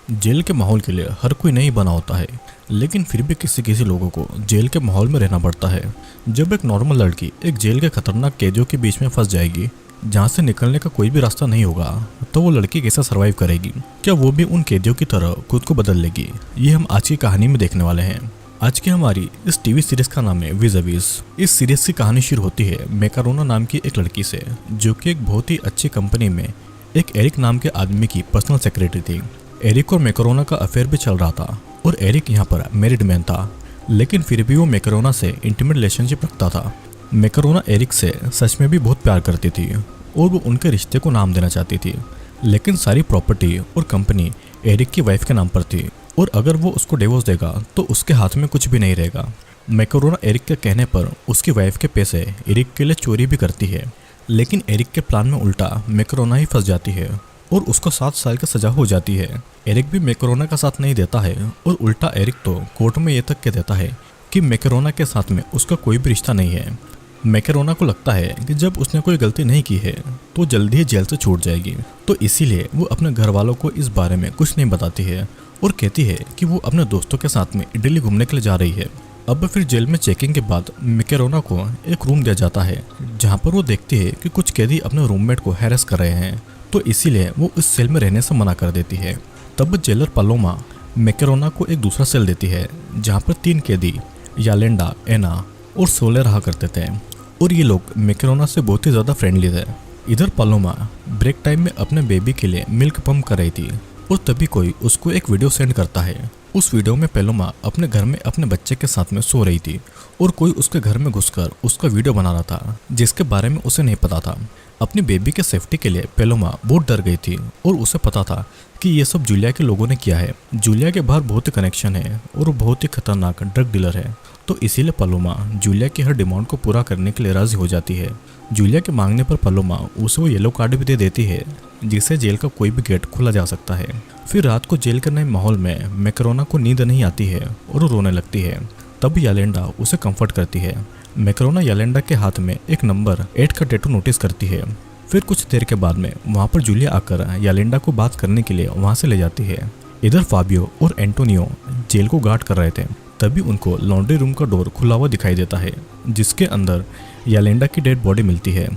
Jail के माहौल के लिए हर कोई नहीं बना होता है, लेकिन फिर भी किसी किसी लोगों को जेल के माहौल में रहना पड़ता है। जब एक नॉर्मल लड़की एक जेल के खतरनाक कैदियों के बीच में फंस जाएगी, जहाँ से निकलने का कोई भी रास्ता नहीं होगा, तो वो लड़की कैसे सरवाइव करेगी? क्या वो भी उन कैदियों की तरह खुद को बदल लेगी? ये हम आज की कहानी में देखने वाले हैं। आज की हमारी इस टीवी सीरीज का नाम है विज़-अ-विज़। इस सीरीज की कहानी शुरू होती है मैकारोना नाम की एक लड़की से, जो कि एक बहुत ही अच्छी कंपनी में एक एरिक नाम के आदमी की पर्सनल सेक्रेटरी थी। एरिक और मैकारोना का अफेयर भी चल रहा था और एरिक यहाँ पर मैरिड मैन था, लेकिन फिर भी वो मैकारोना से इंटीमेट रिलेशनशिप रखता था। मैकारोना एरिक से सच में भी बहुत प्यार करती थी और वो उनके रिश्ते को नाम देना चाहती थी, लेकिन सारी प्रॉपर्टी और कंपनी एरिक की वाइफ के नाम पर थी और अगर वो उसको डिवोर्स देगा तो उसके हाथ में कुछ भी नहीं रहेगा। मैकारोना एरिक के कहने पर उसकी वाइफ के पैसे एरिक के लिए चोरी भी करती है, लेकिन एरिक के प्लान में उल्टा मैकारोना ही फंस जाती है और उसको 7 साल की सजा हो जाती है। एरिक भी मैकारोना का साथ नहीं देता है और उल्टा एरिक तो कोर्ट में ये तक कह देता है कि मैकारोना के साथ में उसका कोई भी रिश्ता नहीं है। मैकारोना को लगता है कि जब उसने कोई गलती नहीं की है तो जल्दी ही जेल से छूट जाएगी, तो इसीलिए वो अपने घर वालों को इस बारे में कुछ नहीं बताती है और कहती है कि वो अपने दोस्तों के साथ में इटली घूमने के लिए जा रही है। अब फिर जेल में चेकिंग के बाद मैकारोना को एक रूम दिया जाता है, जहाँ पर वो देखती है कि कुछ कैदी अपने रूममेट को हैरेस कर रहे हैं, तो इसीलिए वो इस सेल में रहने से मना कर देती है। तब जेलर पालोमा मैकारोना को एक दूसरा सेल देती है, जहाँ पर 3 कैदी यालेंडा, एना और सोले रहा करते थे और ये लोग मैकारोना से बहुत ही ज़्यादा फ्रेंडली थे। इधर पालोमा ब्रेक टाइम में अपने बेबी के लिए मिल्क पंप कर रही थी और तभी कोई उसको एक वीडियो सेंड करता है। उस वीडियो में पालोमा अपने घर में अपने बच्चे के साथ में सो रही थी और कोई उसके घर में घुसकर उसका वीडियो बना रहा था, जिसके बारे में उसे नहीं पता था। अपनी बेबी के सेफ्टी के लिए पालोमा बहुत डर गई थी और उसे पता था कि ये सब जूलिया के लोगों ने किया है। जूलिया के बाहर बहुत ही कनेक्शन है और वो बहुत ही खतरनाक ड्रग डीलर है, तो इसीलिए पालोमा जूलिया की हर डिमांड को पूरा करने के लिए राजी हो जाती है। जूलिया के मांगने पर पालोमा उसे वो येलो कार्ड भी दे देती है, जिससे जेल का कोई भी गेट खोला जा सकता है। फिर रात को जेल के नए माहौल में मैकारोना को नींद नहीं आती है और वो रोने लगती है। तब यालेंडा उसे कंफर्ट करती है। मैकारोना यालेंडा के हाथ में एक नंबर 8 का टैटू नोटिस करती है। फिर कुछ देर के बाद में वहाँ पर जूलिया आकर यालेंडा को बात करने के लिए वहाँ से ले जाती है। इधर फाबियो और एंटोनियो जेल को गार्ड कर रहे थे, तभी उनको लॉन्ड्री रूम का डोर खुला हुआ दिखाई देता है, जिसके अंदर यालेंडा की डेड बॉडी मिलती है।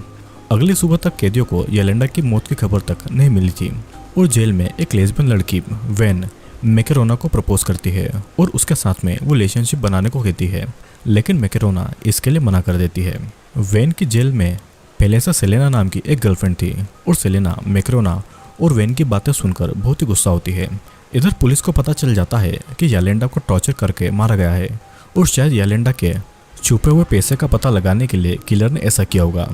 अगली सुबह तक कैदियों को यालेंडा की मौत की खबर तक नहीं मिली थी और जेल में एक लेस्बियन लड़की वैन मैकारोना को प्रपोज करती है और उसके साथ में वो रिलेशनशिप बनाने को कहती है, लेकिन मैकारोना इसके लिए मना कर देती है। वैन की जेल में पहले से सेलेना नाम की एक गर्लफ्रेंड थी और सेलेना मैकारोना और वैन की बातें सुनकर बहुत ही गुस्सा होती है। इधर पुलिस को पता चल जाता है कि यालेंडा को टॉर्चर करके मारा गया है और शायद यालेंडा के छुपे हुए पैसे का पता लगाने के लिए किलर ने ऐसा किया होगा।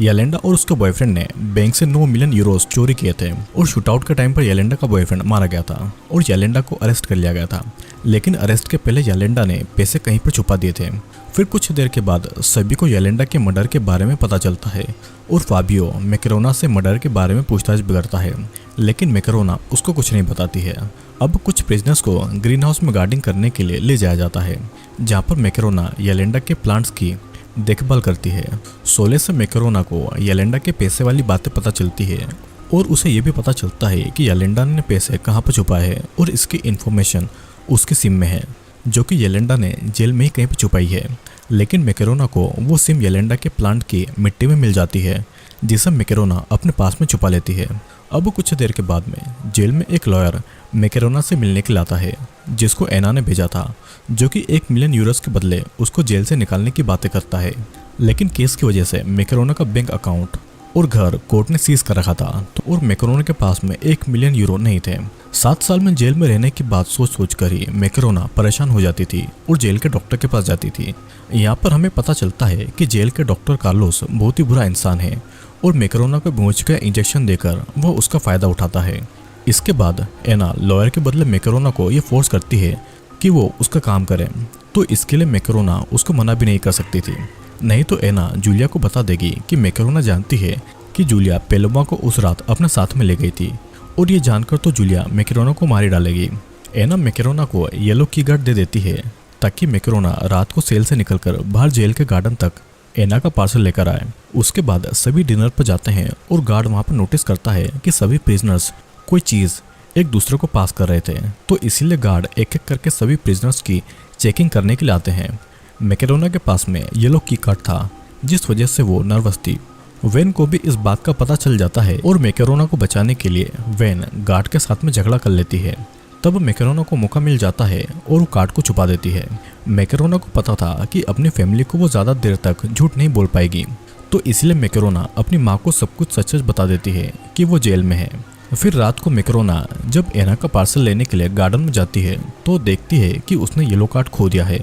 यालेंडा और उसके बॉयफ्रेंड ने बैंक से 9 मिलियन यूरोस चोरी किए थे और शूटआउट के टाइम पर यालेंडा का बॉयफ्रेंड मारा गया था और यालेंडा को अरेस्ट कर लिया गया था, लेकिन अरेस्ट के पहले यालेंडा ने पैसे कहीं पर छुपा दिए थे। फिर कुछ देर के बाद सभी को यालेंडा के मर्डर के बारे में पता चलता है और फाबियो मैकारोना से मर्डर के बारे में पूछताछ भी करता है, लेकिन मैकारोना उसको कुछ नहीं बताती है। अब कुछ प्रिजनर्स को ग्रीन हाउस में गार्डिंग करने के लिए ले जाया जाता है, जहाँ पर मैकारोना यालेंडा के प्लांट्स की देखभाल करती है। सोले से मैकारोना को यालेंडा के पैसे वाली बातें पता चलती है और उसे ये भी पता चलता है कि यालेंडा ने पैसे कहाँ पर छुपाए हैं और इसकी इन्फॉर्मेशन उसकी सिम में है, जो कि यालेंडा ने जेल में ही कहीं पर छुपाई है। लेकिन मैकारोना को वो सिम यालेंडा के प्लांट की मिट्टी में मिल जाती है, जिसे मैकारोना अपने पास में छुपा लेती है। अब कुछ देर के बाद में जेल में एक लॉयर मैकारोना से मिलने के लिए आता है, जिसको एना ने भेजा था, जो कि 1 मिलियन यूरोस के बदले उसको जेल से निकालने की बातें करता है। लेकिन केस की वजह से मैकारोना का बैंक अकाउंट और घर कोर्ट ने सीज कर रखा था, तो और मैकारोना के पास में 1 मिलियन यूरो नहीं थे। 7 साल में जेल में रहने की बात सोच कर ही मैकारोना परेशान हो जाती थी और जेल के डॉक्टर के पास जाती थी। यहाँ पर हमें पता चलता है कि जेल के डॉक्टर कार्लोस बहुत ही बुरा इंसान है और मैकारोना को बेहोश का इंजेक्शन देकर वो उसका फायदा उठाता है। इसके बाद एना लॉयर के बदले मैकारोना को ये फोर्स करती है कि वो उसका काम करे, तो इसके लिए मैकारोना उसको मना भी नहीं कर सकती थी, नहीं तो एना जूलिया को बता देगी कि मैकारोना जानती है कि जूलिया पालोमा को उस रात अपने साथ में ले गई थी और ये जानकर तो जूलिया मैकारोना को मार डालेगी। एना मैकारोना को येलो की गार्ड दे देती है ताकि मैकारोना रात को सेल से निकलकर बाहर जेल के गार्डन तक एना का पार्सल लेकर आए। उसके बाद सभी डिनर पर जाते हैं और गार्ड वहाँ पर नोटिस करता है कि सभी प्रिजनर्स कोई चीज़ एक दूसरे को पास कर रहे थे, तो इसीलिए गार्ड एक एक करके सभी प्रिजनर्स की चेकिंग करने के लिए आते हैं। मैकेरोना के पास में येलो की कार्ड था, जिस वजह से वो नर्वस थी। वेन को भी इस बात का पता चल जाता है और मैकेरोना को बचाने के लिए वेन गार्ड के साथ में झगड़ा कर लेती है। तब मैकेरोना को मौका मिल जाता है और वो कार्ड को छुपा देती है। मैकेरोना को पता था कि अपनी फैमिली को वो ज़्यादा देर तक झूठ नहीं बोल पाएगी, तो इसलिए मैकेरोना अपनी माँ को सब कुछ सच सच बता देती है कि वो जेल में है। फिर रात को मैकेरोना जब एना का पार्सल लेने के लिए गार्डन में जाती है तो देखती है कि उसने येलो कार्ड खो दिया है,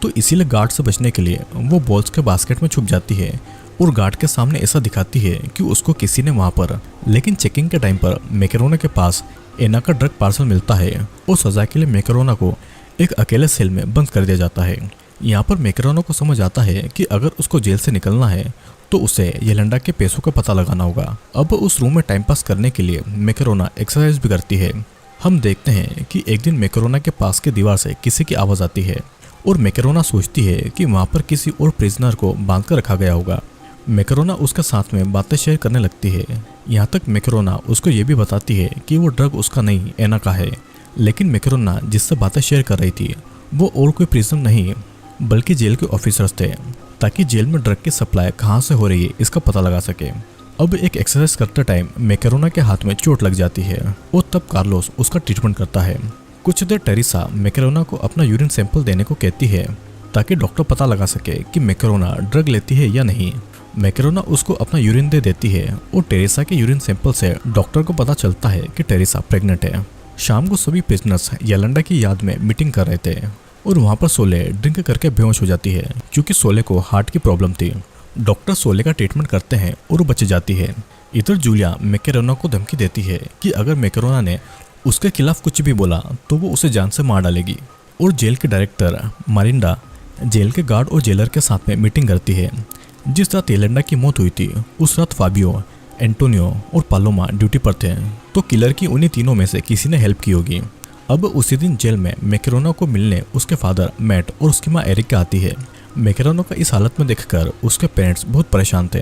तो इसीलिए गार्ड से बचने के लिए वो बॉल्स के बास्केट में छुप जाती है और गार्ड के सामने ऐसा दिखाती है कि उसको किसी ने वहाँ पर। लेकिन चेकिंग के टाइम पर मैकेरोना के पास एना का ड्रग पार्सल मिलता है और सजा के लिए मैकेरोना को एक अकेले सेल में बंद कर दिया जाता है। यहाँ पर मैकेरोना को समझ आता है कि अगर उसको जेल से निकलना है तो उसे येलेंडा के पैसों का पता लगाना होगा। अब उस रूम में टाइम पास करने के लिए मैकेरोना एक्सरसाइज भी करती है। हम देखते हैं कि एक दिन मैकेरोना के पास की दीवार से किसी की आवाज़ आती है और मैकेरोना सोचती है कि वहाँ पर किसी और प्रिजनर को बांध कर रखा गया होगा। मैकेरोना उसके साथ में बातें शेयर करने लगती है। यहाँ तक मैकेरोना उसको ये भी बताती है कि वो ड्रग उसका नहीं एना का है। लेकिन मैकेरोना जिससे बातें शेयर कर रही थी वो और कोई प्रिजनर नहीं बल्कि जेल के ऑफिसर्स थे, ताकि जेल में ड्रग की सप्लाई कहाँ से हो रही है इसका पता लगा सके। अब एक एक्सरसाइज करते टाइम मैकेरोना के हाथ में चोट लग जाती है और तब कार्लोस उसका ट्रीटमेंट करता है। कुछ देर टेरेसा मैकेरोना को अपना यूरिन सैंपल देने को कहती है ताकि डॉक्टर पता लगा सके कि मैकेरोना ड्रग लेती है या नहीं। मैकेरोना उसको अपना यूरिन दे देती है और टेरेसा के यूरिन सैंपल से डॉक्टर को पता चलता है कि टेरेसा प्रेग्नेंट है। शाम को सभी प्रिजनर्स येलेंडा की याद में मीटिंग कर रहे थे और वहाँ पर सोले ड्रिंक करके बेहोश हो जाती है क्योंकि सोले को हार्ट की प्रॉब्लम थी। डॉक्टर सोले का ट्रीटमेंट करते हैं और वो बच जाती है। इधर जूलिया मैकेरोना को धमकी देती है कि अगर मैकेरोना ने उसके खिलाफ कुछ भी बोला तो वो उसे जान से मार डालेगी। और जेल के डायरेक्टर मारिंडा जेल के गार्ड और जेलर के साथ में मीटिंग करती है। जिस रात येलेंडा की मौत हुई थी उस रात फाबियो, एंटोनियो और पालोमा ड्यूटी पर थे, तो किलर की उन्हीं तीनों में से किसी ने हेल्प की होगी। अब उसी दिन जेल में मैकेरोना को मिलने उसके फादर मैट और उसकी माँ एरिका आती है। मैकेरोना का इस हालत में देखकर उसके पेरेंट्स बहुत परेशान थे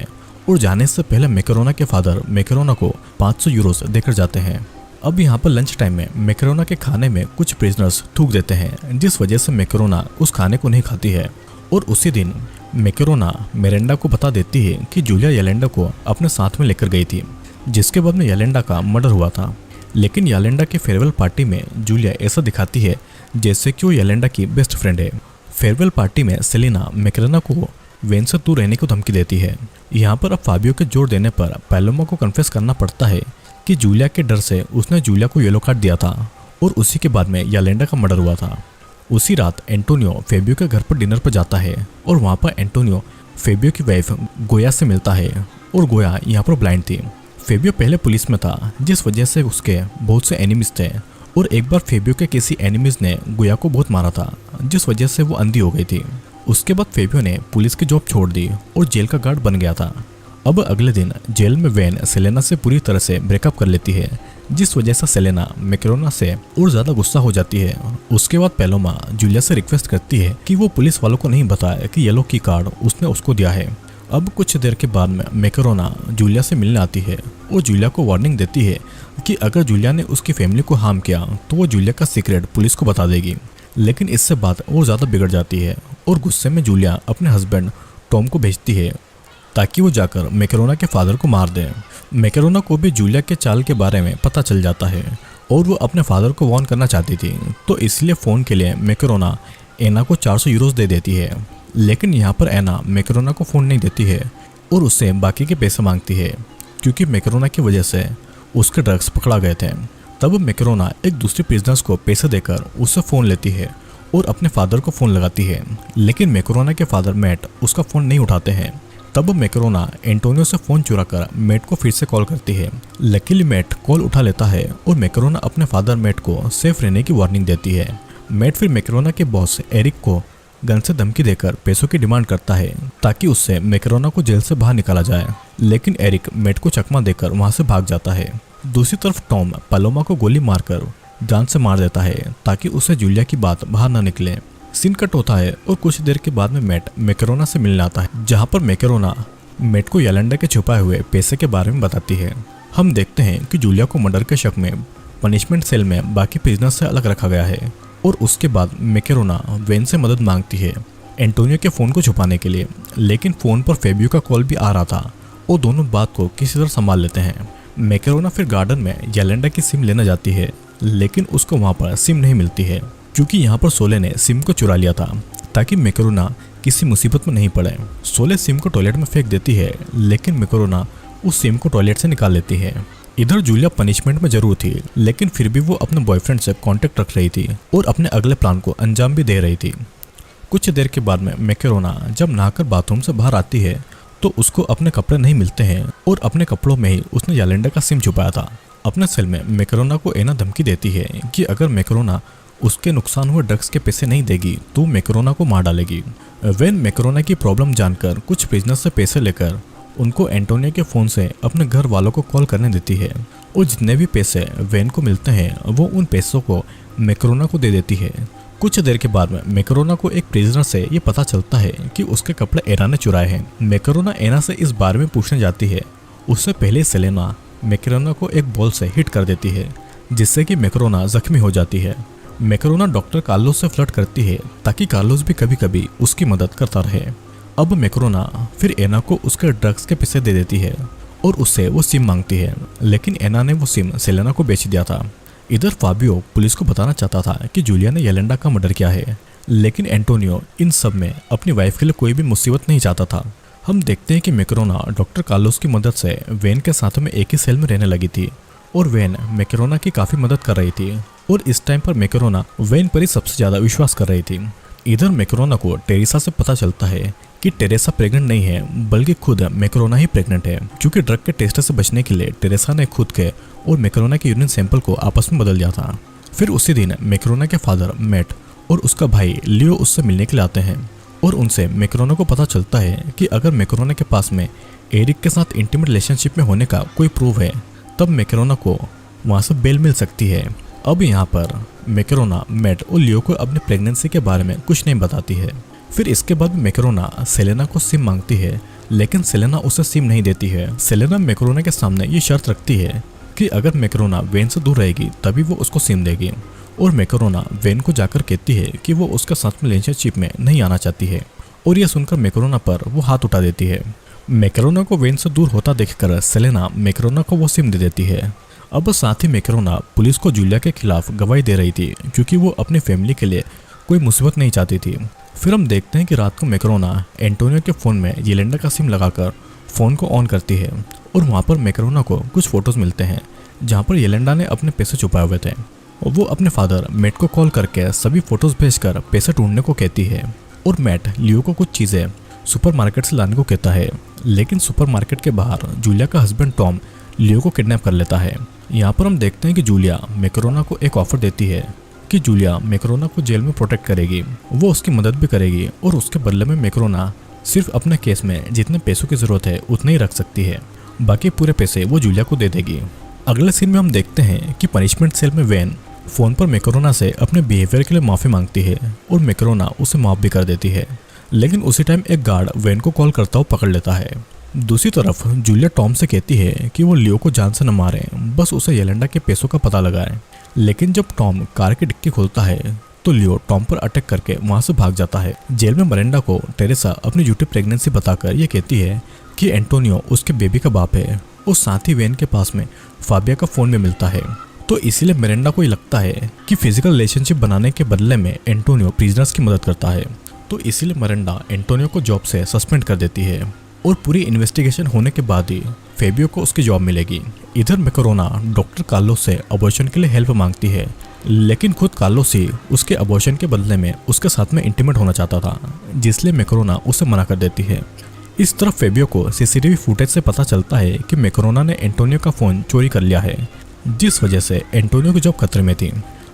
और जाने से पहले मैकेरोना के फादर मैकेरोना को 500 यूरोस देकर जाते हैं। अब यहाँ पर लंच टाइम में मैकेरोना के खाने में कुछ प्रिजनर्स थूक देते हैं, जिस वजह से मैकेरोना उस खाने को नहीं खाती है। और उसी दिन मैकेरोना मिरांडा को बता देती है कि जूलिया येलेंडा को अपने साथ में लेकर गई थी, जिसके बाद में येलेंडा का मर्डर हुआ था। लेकिन येलेंडा के फेयरवेल पार्टी में जूलिया ऐसा दिखाती है जैसे कि वो येलेंडा की बेस्ट फ्रेंड है। फेयरवेल पार्टी में सेलिना मैकेरोना को वेन से दूर रहने को धमकी देती है। यहाँ पर अब फाबियो के जोर देने पर पैलोमा को कन्फेस करना पड़ता है कि जूलिया के डर से उसने जूलिया को येलो कार्ड दिया था और उसी के बाद में येलेंडा का मर्डर हुआ था। उसी रात एंटोनियो फेबियो के घर पर डिनर पर जाता है और वहाँ पर एंटोनियो फेबियो की वाइफ गोया से मिलता है और गोया यहाँ पर ब्लाइंड थी। फेबियो पहले पुलिस में था, जिस वजह से उसके बहुत से एनिमीज थे और एक बार फेबियो के किसी एनिमीज ने गोया को बहुत मारा था, जिस वजह से वो अंधी हो गई थी। उसके बाद फेबियो ने पुलिस की जॉब छोड़ दी और जेल का गार्ड बन गया था। अब अगले दिन जेल में वेन सेलेना से पूरी तरह से ब्रेकअप कर लेती है, जिस वजह से सेलेना मैकेरोना से और ज़्यादा गुस्सा हो जाती है। उसके बाद पैलोमा जूलिया से रिक्वेस्ट करती है कि वो पुलिस वालों को नहीं बताए कि येलो की कार्ड उसने उसको दिया है। अब कुछ देर के बाद में मैकेरोना जूलिया से मिलने आती है और जूलिया को वार्निंग देती है कि अगर जूलिया ने उसकी फैमिली को हार्म किया तो वो जूलिया का सीक्रेट पुलिस को बता देगी। लेकिन इससे बात और ज़्यादा बिगड़ जाती है और गुस्से में जूलिया अपने हस्बैंड टॉम को भेजती है ताकि वो जाकर मैकेरोना के फादर को मार दे। मैकेरोना को भी जूलिया के चाल के बारे में पता चल जाता है और वो अपने फादर को वार्न करना चाहती थी, तो इसलिए फ़ोन के लिए मैकेरोना एना को 400 यूरोस दे देती है। लेकिन यहाँ पर एना मैकेरोना को फ़ोन नहीं देती है और उससे बाकी के पैसे मांगती है क्योंकि मैकेरोना की वजह से उसके ड्रग्स पकड़ा गए थे। तब मैकेरोना एक दूसरे प्रिजनर्स को पैसे देकर उससे फ़ोन लेती है और अपने फादर को फ़ोन लगाती है, लेकिन मैकेरोना के फादर मैट उसका फ़ोन नहीं उठाते हैं। तब मैकेरोना एंटोनियो से फ़ोन चुराकर मैट को फिर से कॉल करती है। लकीली मैट कॉल उठा लेता है और मैकेरोना अपने फादर मैट को सेफ रहने की वार्निंग देती है। मैट फिर मैकेरोना के बॉस एरिक को गन से धमकी देकर पैसों की डिमांड करता है ताकि उससे मैकेरोना को जेल से बाहर निकाला जाए, लेकिन एरिक मैट को चकमा देकर वहां से भाग जाता है। दूसरी तरफ टॉम पालोमा को गोली मारकर जान से मार देता है ताकि उससे जूलिया की बात बाहर न निकले। सीन कट होता है और कुछ देर के बाद में मैट मैकेरोना से मिलने आता है, जहां पर मैकेरोना मैट को येलेंडा के छुपाए हुए पैसे के बारे में बताती है। हम देखते हैं कि जूलिया को मर्डर के शक में पनिशमेंट सेल में बाकी प्रिजनर्स से अलग रखा गया है। और उसके बाद मैकेरोना वेन से मदद मांगती है एंटोनियो के फ़ोन को छुपाने के लिए, लेकिन फ़ोन पर फेबियो का कॉल भी आ रहा था और दोनों बात को किसी तरह संभाल लेते हैं। मैकेरोना फिर गार्डन में येलेंडा की सिम लेना जाती है, लेकिन उसको वहाँ पर सिम नहीं मिलती है क्योंकि यहाँ पर सोले ने सिम को चुरा लिया था ताकि मैकेरोना किसी मुसीबत में नहीं पड़े। सोले सिम को टॉयलेट में फेंक देती है, लेकिन मैकेरोना उस सिम को टॉयलेट से निकाल लेती है। इधर जूलिया पनिशमेंट में जरूर थी, लेकिन फिर भी वो अपने बॉयफ्रेंड से कांटेक्ट रख रही थी और अपने अगले प्लान को अंजाम भी दे रही थी। कुछ देर के बाद में मैकेरोना जब नहाकर बाथरूम से बाहर आती है तो उसको अपने कपड़े नहीं मिलते हैं और अपने कपड़ों में ही उसने येलेंडा का सिम छुपाया था। अपने सेल में मैकेरोना को एना धमकी देती है कि अगर मैकेरोना उसके नुकसान हुए ड्रग्स के पैसे नहीं देगी तो मैकेरोना को मार डालेगी। वेन मैकेरोना की प्रॉब्लम जानकर कुछ बिजनेस से पैसे लेकर उनको एंटोनियो के फ़ोन से अपने घर वालों को कॉल करने देती है और जितने भी पैसे वेन को मिलते हैं वो उन पैसों को मैकेरोना को दे देती है। कुछ देर के बाद में मैकेरोना को एक प्रिजनर से ये पता चलता है कि उसके कपड़े एना ने चुराए हैं। मैकेरोना एना से इस बारे में पूछने जाती है। उससे पहले सेलेना मैकेरोना को एक बॉल से हिट कर देती है जिससे कि मैकेरोना जख्मी हो जाती है। मैकेरोना डॉक्टर कार्लोस से फ्लर्ट करती है ताकि कार्लोस भी कभी कभी उसकी मदद करता रहे। अब मैकेरोना फिर एना को उसके ड्रग्स के पैसे दे देती है और उससे वो सिम मांगती है, लेकिन एना ने वो सिम सेलेना को बेच दिया था। इधर फाबियो पुलिस को बताना चाहता था कि जूलिया ने येलेंडा का मर्डर किया है, लेकिन एंटोनियो इन सब में अपनी वाइफ के लिए कोई भी मुसीबत नहीं चाहता था। हम देखते हैं कि मैकेरोना डॉक्टर कार्लोस की मदद से वेन के साथ में एक ही सेल में रहने लगी थी और वेन मैकेरोना की काफ़ी मदद कर रही थी और इस टाइम पर मैकेरोना वेन पर ही सबसे ज़्यादा विश्वास कर रही थी। इधर मैकेरोना को टेरेसा से पता चलता है कि टेरेसा प्रेग्नेंट नहीं है, बल्कि खुद मैकेरोना ही प्रेग्नेंट है, क्योंकि ड्रग के टेस्ट से बचने के लिए टेरेसा ने खुद के और मैकेरोना के यूरिन सैंपल को आपस में बदल दिया था। फिर उसी दिन मैकेरोना के फादर मैट और उसका भाई लियो उससे मिलने के लिए आते हैं और उनसे मैकेरोना को पता चलता है कि अगर मैकेरोना के पास में एरिक के साथ इंटीमेट रिलेशनशिप में होने का कोई प्रूफ है तब मैकेरोना को वहाँ से बेल मिल सकती है। अब यहाँ पर मैकेरोना मैट और लियो को अपनी प्रेगनेंसी के बारे में कुछ नहीं बताती है। फिर इसके बाद मैकेरोना सेलेना को सिम मांगती है, लेकिन सेलेना उसे सिम नहीं देती है। सेलेना मैकेरोना के सामने ये शर्त रखती है कि अगर मैकेरोना वेन से दूर रहेगी तभी वो उसको सिम देगी और मैकेरोना वेन को जाकर कहती है कि वो उसके साथ में रिलेशनशिप में नहीं आना चाहती है और यह सुनकर मैकेरोना पर वो हाथ उठा देती है। मैकेरोना को वेन से दूर होता देखकर सेलेना मैकेरोना को वो सिम दे देती है। अब साथ ही मैकेरोना पुलिस को जूलिया के खिलाफ गवाही दे रही थी क्योंकि वो अपनी फैमिली के लिए कोई मुसीबत नहीं चाहती थी। फिर हम देखते हैं कि रात को मैकेरोना एंटोनियो के फ़ोन में येलेंडा का सिम लगाकर फ़ोन को ऑन करती है और वहाँ पर मैकेरोना को कुछ फ़ोटोज़ मिलते हैं जहाँ पर येलेंडा ने अपने पैसे छुपाए हुए थे। वो अपने फादर मैट को कॉल करके सभी फ़ोटोज़ भेजकर पैसे ढूंढने को कहती है और मैट लियो को कुछ चीज़ें सुपरमार्केट से लाने को कहता है, लेकिन सुपरमार्केट के बाहर जूलिया का हस्बैंड टॉम लियो को किडनैप कर लेता है। यहाँ पर हम देखते हैं कि जूलिया मैकेरोना को एक ऑफर देती है कि जूलिया मैकेरोना को जेल में प्रोटेक्ट करेगी, वो उसकी मदद भी करेगी और उसके बदले में मैकेरोना सिर्फ अपने केस में जितने पैसों की ज़रूरत है उतने ही रख सकती है, बाकी पूरे पैसे वो जूलिया को दे देगी। अगले सीन में हम देखते हैं कि पनिशमेंट सेल में वेन फ़ोन पर मैकेरोना से अपने बिहेवियर के लिए माफ़ी मांगती है और मैकेरोना उसे माफ़ भी कर देती है, लेकिन उसी टाइम एक गार्ड वेन को कॉल करता हुआ पकड़ लेता है। दूसरी तरफ जूलिया टॉम से कहती है कि वो लियो को जान से न मारे, बस उसे येलेंडा के पैसों का पता लगाए। लेकिन जब टॉम कार की डिक्की खोलता है तो लियो टॉम पर अटैक करके वहाँ से भाग जाता है। जेल में मरेंडा को टेरेसा अपनी झूठी प्रेगनेंसी बताकर ये कहती है कि एंटोनियो उसके बेबी का बाप है और साथ ही वेन के पास में फाबिया का फ़ोन भी मिलता है। तो इसीलिए मिरेंडा को ये लगता है कि फिजिकल रिलेशनशिप बनाने के बदले में एंटोनियो प्रिजनर्स की मदद करता है, तो इसीलिए मिरेंडा एंटोनियो को जॉब से सस्पेंड कर देती है और पूरी इन्वेस्टिगेशन होने के बाद ही फेबियो को उसकी जॉब मिलेगी। इधर मैकेरोना डॉक्टर कार्लोस से अबॉर्शन के लिए हेल्प मांगती है, लेकिन खुद कार्लोस ही उसके अबॉर्शन के बदले में उसके साथ में इंटीमेट होना चाहता था, जिसलिए मैकेरोना उसे मना कर देती है। इस तरफ फेबियो को सीसीटीवी फुटेज से पता चलता है कि मैकेरोना ने एंटोनियो का फ़ोन चोरी कर लिया है, जिस वजह से एंटोनियो की जॉब खतरे में थी।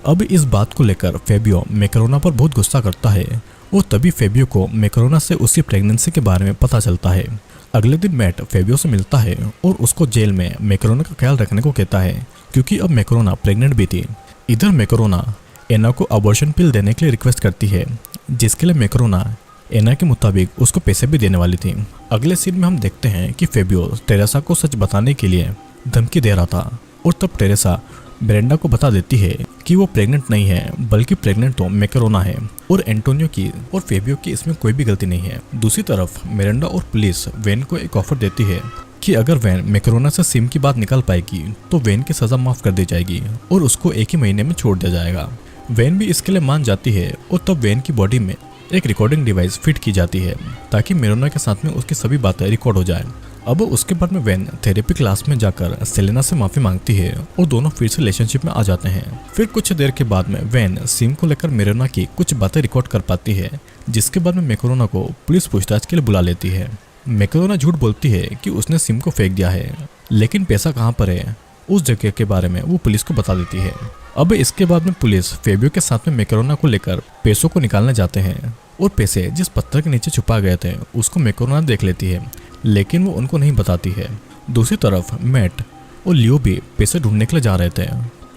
अब इस बात को लेकर फेबियो मैकेरोना पर बहुत गुस्सा करता है और तभी फेबियो को मैकेरोना से उसकी प्रेगनेंसी के बारे में पता चलता है। अगले दिन मैट फेबियो से मिलता है और उसको जेल में मैकेरोना का ख्याल रखने को कहता है क्योंकि अब मैकेरोना प्रेग्नेंट भी थी। इधर मैकेरोना एना को अबॉर्शन पिल देने के लिए रिक्वेस्ट करती है, जिसके लिए मैकेरोना एना के मुताबिक उसको पैसे भी देने वाली थी। अगले सीन में हम देखते हैं कि फेबियो टेरेसा को सच बताने के लिए धमकी दे रहा था और तब टेरेसा मिरांडा को बता देती है कि वो प्रेग्नेंट नहीं है, बल्कि प्रेग्नेंट तो मैकेरोना है और एंटोनियो की और फेबियो की इसमें कोई भी गलती नहीं है। दूसरी तरफ मिरांडा और पुलिस वेन को एक ऑफर देती है कि अगर वैन मैकेरोना से सिम की बात निकाल पाएगी तो वैन की सजा माफ कर दी जाएगी और उसको एक ही महीने में छोड़ दिया जाएगा। वैन भी इसके लिए मान जाती है और तब वैन की बॉडी में एक रिकॉर्डिंग डिवाइस फिट की जाती है ताकि मेरोना के साथ में उसकी सभी बातें रिकॉर्ड हो जाए। अब उसके बाद में वैन थेरेपी क्लास में जाकर सेलेना से माफी मांगती है और दोनों फिर से रिलेशनशिप में आ जाते हैं। फिर कुछ देर के बाद में वैन सिम को लेकर मेरोना की कुछ बातें रिकॉर्ड कर पाती है, जिसके बाद में मैकेरोना को पुलिस पूछताछ के लिए बुला लेती है। मैकेरोना झूठ बोलती है कि उसने सिम को फेंक दिया है, लेकिन पैसा कहाँ पर है उस जगह के बारे में वो पुलिस को बता देती है। अब इसके बाद में पुलिस फेबियो के साथ में मैकेरोना को लेकर पैसों को निकालने जाते हैं और पैसे जिस पत्थर के नीचे छुपा गए थे उसको मैकेरोना देख लेती है, लेकिन वो उनको नहीं बताती है। दूसरी तरफ मैट और लियो भी पैसे ढूंढने के लिए जा रहे थे।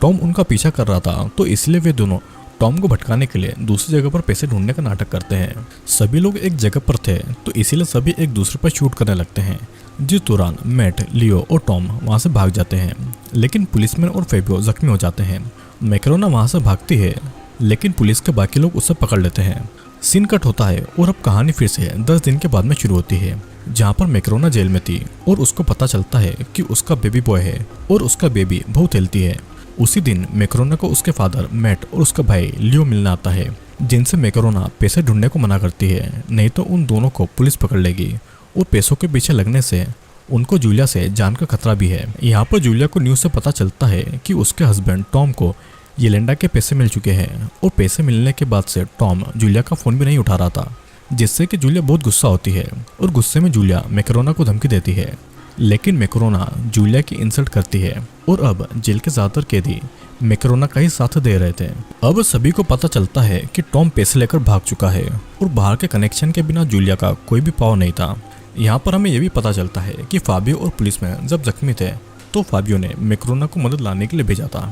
टॉम उनका पीछा कर रहा था, तो इसलिए वे दोनों टॉम को भटकाने के लिए दूसरी जगह पर पैसे ढूंढने का नाटक करते हैं। सभी लोग एक जगह पर थे, तो इसीलिए सभी एक दूसरे पर शूट करने लगते हैं, जिस दौरान मैट, लियो और टॉम वहां से भाग जाते हैं, लेकिन पुलिसमैन और फेबियो जख्मी हो जाते हैं। मैकेरोना वहां से भागती है, लेकिन पुलिस के बाकी लोग उसे पकड़ लेते हैं। सीन कट होता है और अब कहानी फिर से 10 दिन के बाद में शुरू होती है, जहाँ पर मैकेरोना जेल में थी और उसको पता चलता है कि उसका बेबी बॉय है और उसका बेबी बहुत हेल्थी है। उसी दिन मैकेरोना को उसके फादर मैट और उसका भाई लियो मिलने आता है, जिनसे मैकेरोना पैसे ढूंढने को मना करती है, नहीं तो उन दोनों को पुलिस पकड़ लेगी और पैसों के पीछे लगने से उनको जूलिया से जान का खतरा भी है। यहाँ पर जूलिया को न्यूज़ से पता चलता है कि उसके हस्बैंड टॉम को येलेंडा के पैसे मिल चुके हैं और पैसे मिलने के बाद से टॉम जूलिया का फोन भी नहीं उठा रहा था, जिससे कि जूलिया बहुत गुस्सा होती है और गुस्से में जूलिया मैकेरोना को धमकी देती है, लेकिन मैकेरोना जूलिया की इंसल्ट करती है और अब जेल के ज्यादातर कैदी मैकेरोना का ही साथ दे रहे थे। अब सभी को पता चलता है कि टॉम पैसे लेकर भाग चुका है और बाहर के कनेक्शन के बिना जूलिया का कोई भी पाव नहीं था। यहाँ पर हमें यह भी पता चलता है कि फाबियो और पुलिस में जब जख्मी थे तो फाबियो ने मैकेरोना को मदद लाने के लिए भेजा था।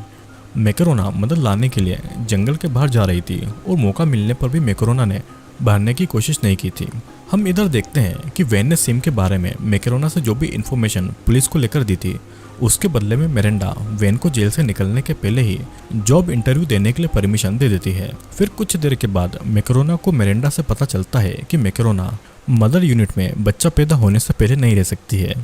मैकेरोना मदद लाने के लिए जंगल के बाहर जा रही थी और मौका मिलने पर भी मैकेरोना ने भागने की कोशिश नहीं की थी। हम इधर देखते हैं कि वैन ने सिम के बारे में मैकेरोना से जो भी इन्फॉर्मेशन पुलिस को लेकर दी थी, उसके बदले में मिरांडा वैन को जेल से निकलने के पहले ही जॉब इंटरव्यू देने के लिए परमिशन दे देती है। फिर कुछ देर के बाद मैकेरोना को मिरांडा से पता चलता है कि मैकेरोना मदर यूनिट में बच्चा पैदा होने से पहले नहीं रह सकती है।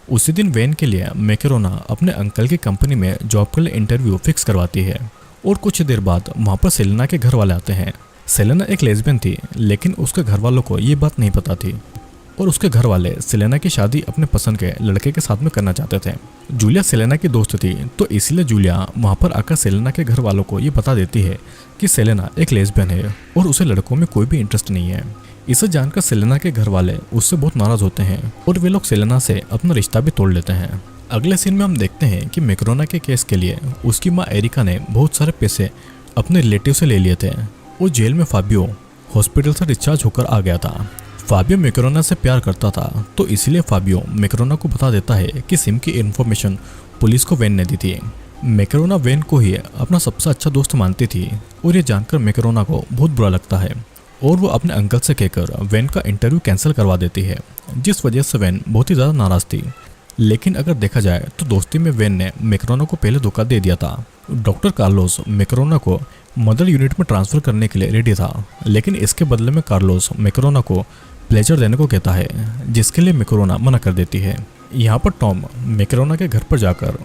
उसी दिन वैन के लिए मैकेरोना अपने अंकल की कंपनी में जॉब के लिए इंटरव्यू फिक्स करवाती है और कुछ देर बाद वहाँ पर सेलेना के घर वाले आते हैं। सेलेना एक लेस्बियन थी, लेकिन उसके घर वालों को ये बात नहीं पता थी और उसके घर वाले सेलेना की शादी अपने पसंद के लड़के के साथ में करना चाहते थे। जूलिया सेलेना की दोस्त थी, तो इसलिए जूलिया वहाँ पर आकर सेलेना के घर वालों को ये बता देती है कि सेलेना एक लेस्बियन है और उसे लड़कों में कोई भी इंटरेस्ट नहीं है। इसे जानकर सेलेना के घर वाले उससे बहुत नाराज होते हैं और वे लोग सेलेना से अपना रिश्ता भी तोड़ लेते हैं। अगले सीन में हम देखते हैं कि मैकेरोना के केस के लिए उसकी माँ एरिका ने बहुत सारे पैसे अपने रिलेटिव से ले लिए थे और जेल में फाबियो हॉस्पिटल से डिस्चार्ज होकर आ गया था। फाबियो मैकेरोना से प्यार करता था, तो इसलिए फाबियो मैकेरोना को बता देता है कि सिम की इन्फॉर्मेशन पुलिस को वैन ने दी थी। मैकेरोना वैन को ही अपना सबसे अच्छा दोस्त मानती थी और ये जानकर मैकेरोना को बहुत बुरा लगता है और वो अपने अंकल से कहकर वैन का इंटरव्यू कैंसिल करवा देती है, जिस वजह से वैन बहुत ही ज़्यादा नाराज थी। लेकिन अगर देखा जाए तो दोस्ती में वैन ने मैकेरोना को पहले धोखा दे दिया था। डॉक्टर कार्लोस मैकेरोना को मदर यूनिट में ट्रांसफ़र करने के लिए रेडी था, लेकिन इसके बदले में कार्लोस मैकेरोना को प्लेजर देने को कहता है, जिसके लिए मैकेरोना मना कर देती है। यहाँ पर टॉम मैकेरोना के घर पर जाकर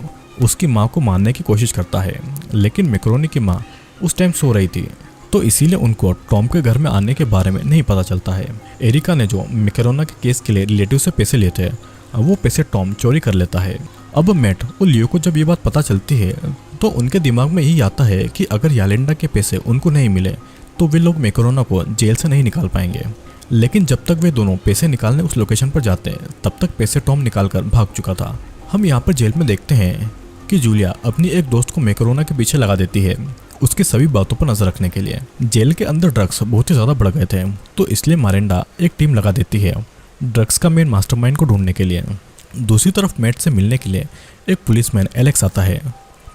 उसकी माँ को मारने की कोशिश करता है, लेकिन मैकेरोना की माँ उस टाइम सो रही थी, तो इसीलिए उनको टॉम के घर में आने के बारे में नहीं पता चलता है। एरिका ने जो मैकेरोना के केस के लिए रिलेटिव से पैसे लिए थे, वो पैसे टॉम चोरी कर लेता है। अब मैट और लियो को जब ये बात पता चलती है तो उनके दिमाग में यही आता है कि अगर यालेंडा के पैसे उनको नहीं मिले तो वे लोग मैकेरोना को जेल से नहीं निकाल पाएंगे। लेकिन जब तक वे दोनों पैसे निकालने उस लोकेशन पर जाते हैं, तब तक पैसे टॉम निकाल कर भाग चुका था। हम यहाँ पर जेल में देखते हैं कि जूलिया अपनी एक दोस्त को मैकेरोना के पीछे लगा देती है उसकी सभी बातों पर नजर रखने के लिए। जेल के अंदर ड्रग्स बहुत ही ज़्यादा बढ़ गए थे, तो इसलिए मिरांडा एक टीम लगा देती है ड्रग्स का मेन मास्टरमाइंड को ढूंढने के लिए। दूसरी तरफ मैट से मिलने के लिए एक पुलिसमैन एलेक्स आता है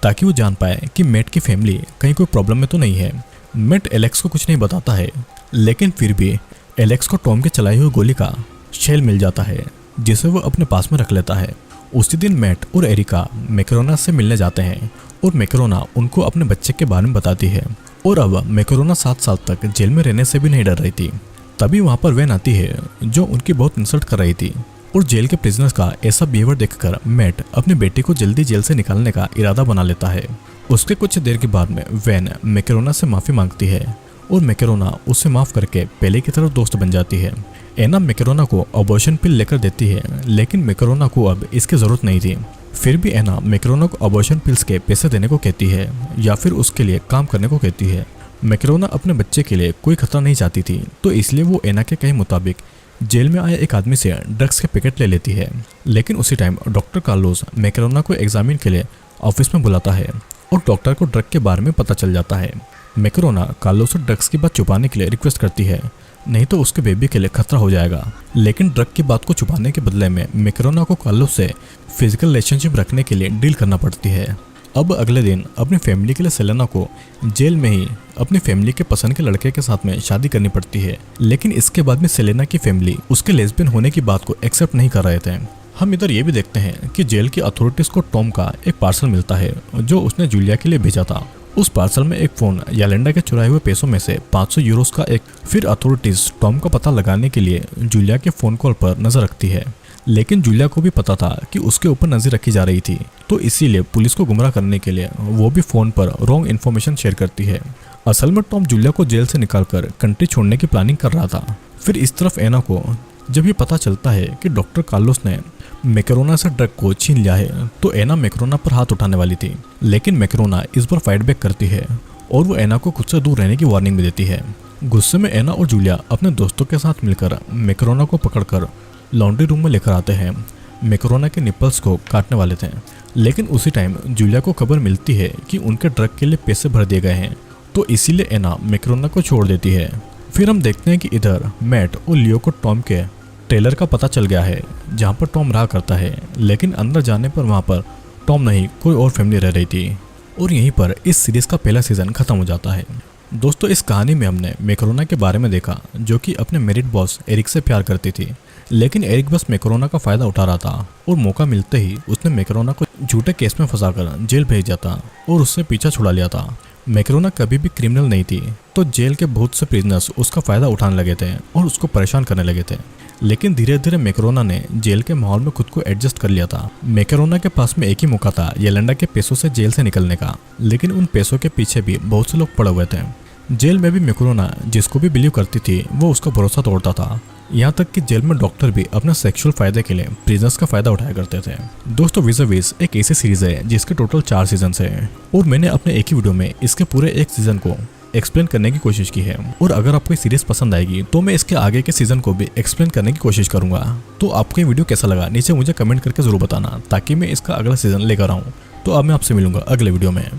ताकि वो जान पाए कि मैट की फैमिली कहीं कोई प्रॉब्लम में तो नहीं है। मैट एलेक्स को कुछ नहीं बताता है, लेकिन फिर भी एलेक्स को टॉम के चलाई हुई गोली का शेल मिल जाता है, जिसे वो अपने पास में रख लेता है। उसी दिन मैट और एरिका मैकेरोना से मिलने जाते हैं और मैकरोना उनको अपने बच्चे के बारे में बताती है। और अब मैकरोना 7 साल तक जेल में रहने से भी नहीं डर रही थी। तभी वहाँ पर वैन आती है जो उनकी बहुत इंसल्ट कर रही थी। और जेल के प्रिजनर्स का ऐसा बिहेवियर देखकर मैट अपनी बेटी को जल्दी जेल से निकालने का इरादा बना लेता है। उसके कुछ देर के बाद में वैन मैकरोना से माफी मांगती है और मैकरोना उसे माफ करके पहले की तरह दोस्त बन जाती है। एना मैकरोना को अबॉर्शन पिल लेकर देती है, लेकिन मैकरोना को अब इसकी जरूरत नहीं थी। फिर भी एना मैकरोना को अबॉर्शन पिल्स के पैसे देने को कहती है या फिर उसके लिए काम करने को कहती है। मैकरोना अपने बच्चे के लिए कोई खतरा नहीं चाहती थी, तो इसलिए वो एना के कहे मुताबिक जेल में आए एक आदमी से ड्रग्स के पैकेट ले लेती है। लेकिन उसी टाइम डॉक्टर कार्लोस मैकरोना को एग्जामिन के लिए ऑफिस में बुलाता है और डॉक्टर को ड्रग के बारे में पता चल जाता है। मैकरोना कार्लोस से ड्रग्स की बात छुपाने के लिए रिक्वेस्ट करती है, नहीं तो उसके बेबी के लिए खतरा हो जाएगा। लेकिन ड्रग की बात को छुपाने के बदले में मैकरोना को कार्लोस से फिजिकल रिलेशनशिप रखने के लिए डील करना पड़ती है। अब अगले दिन अपनी फैमिली के लिए सेलेना को जेल में ही अपनी फैमिली के पसंद के लड़के के साथ में शादी करनी पड़ती है। लेकिन इसके बाद में सेलेना की फैमिली उसके लेस्बियन होने की बात को एक्सेप्ट नहीं कर रहे थे। हम इधर ये भी देखते हैं कि जेल की अथॉरिटीज को टॉम का एक पार्सल मिलता है जो उसने जूलिया के लिए भेजा था। उस पार्सल में एक फोन यालेंडा के चुराए हुए पैसों में से 500 यूरोस का एक। फिर अथॉरिटीज टॉम का पता लगाने के लिए जूलिया के फोन कॉल पर नजर रखती है, लेकिन जूलिया को भी पता था कि उसके ऊपर नजर रखी जा रही थी, तो इसीलिए पुलिस को गुमराह करने के लिए वो भी फोन पर रॉन्ग इन्फॉर्मेशन शेयर करती है। असल में टॉम जूलिया को जेल से निकालकर कंट्री छोड़ने की प्लानिंग कर रहा था। फिर इस तरफ एना को जब ये पता चलता है कि डॉक्टर कार्लोस ने मैकरोना से ड्रग को छीन लिया है, तो एना मैकरोना पर हाथ उठाने वाली थी। लेकिन मैकरोना इस बार फाइट बैक करती है और वो एना को खुद से दूर रहने की वार्निंग भी देती है। गुस्से में एना और जूलिया अपने दोस्तों के साथ मिलकर मैकरोना को पकड़कर लॉन्ड्री रूम में लेकर आते हैं। मैकरोना के निपल्स को काटने वाले थे, लेकिन उसी टाइम जूलिया को खबर मिलती है कि उनके ड्रग के लिए पैसे भर दिए गए हैं, तो इसीलिए एना मैकरोना को छोड़ देती है। फिर हम देखते हैं कि इधर मैट और लियो को टॉम के ट्रेलर का पता चल गया है जहाँ पर टॉम रहा करता है, लेकिन अंदर जाने पर वहाँ पर टॉम नहीं कोई और फैमिली रह रही थी। और यहीं पर इस सीरीज का पहला सीजन खत्म हो जाता है। दोस्तों, इस कहानी में हमने मैकरोना के बारे में देखा जो कि अपने मेरिट बॉस एरिक से प्यार करती थी, लेकिन एरिक बस मैकरोना का फायदा उठा रहा था और मौका मिलते ही उसने मैकरोना को झूठे केस में फंसाकर जेल भेज दिया था और उससे पीछा छुड़ा लिया था। मैकरोना कभी भी क्रिमिनल नहीं थी, तो जेल के बहुत से प्रिजनर्स उसका फायदा उठाने लगे थे और उसको परेशान करने लगे थे। लेकिन धीरे धीरे मैकरोना ने जेल के माहौल में खुद को एडजस्ट कर लिया था। मैकरोना के पास में एक ही मौका था येलेंडा के पैसों से जेल से निकलने का, लेकिन उन पैसों के पीछे भी बहुत से लोग पड़े हुए थे। जेल में भी मैकरोना जिसको भी बिलीव करती थी वो उसका भरोसा तोड़ता था। यहाँ तक कि जेल में डॉक्टर भी अपने सेक्सुअल फायदे के लिए प्रिजनर्स का फायदा उठाया करते थे। दोस्तों, विज़ एक ऐसी सीरीज है जिसके टोटल 4 सीजन है और मैंने अपने एक ही वीडियो में इसके पूरे एक सीजन को एक्सप्लेन करने की कोशिश की है। और अगर आपको ये सीरीज पसंद आएगी तो मैं इसके आगे के सीजन को भी एक्सप्लेन करने की कोशिश करूंगा। तो आपको ये वीडियो कैसा लगा नीचे मुझे कमेंट करके जरूर बताना, ताकि मैं इसका अगला सीजन लेकर आऊँ। तो अब मैं आपसे मिलूंगा अगले वीडियो में।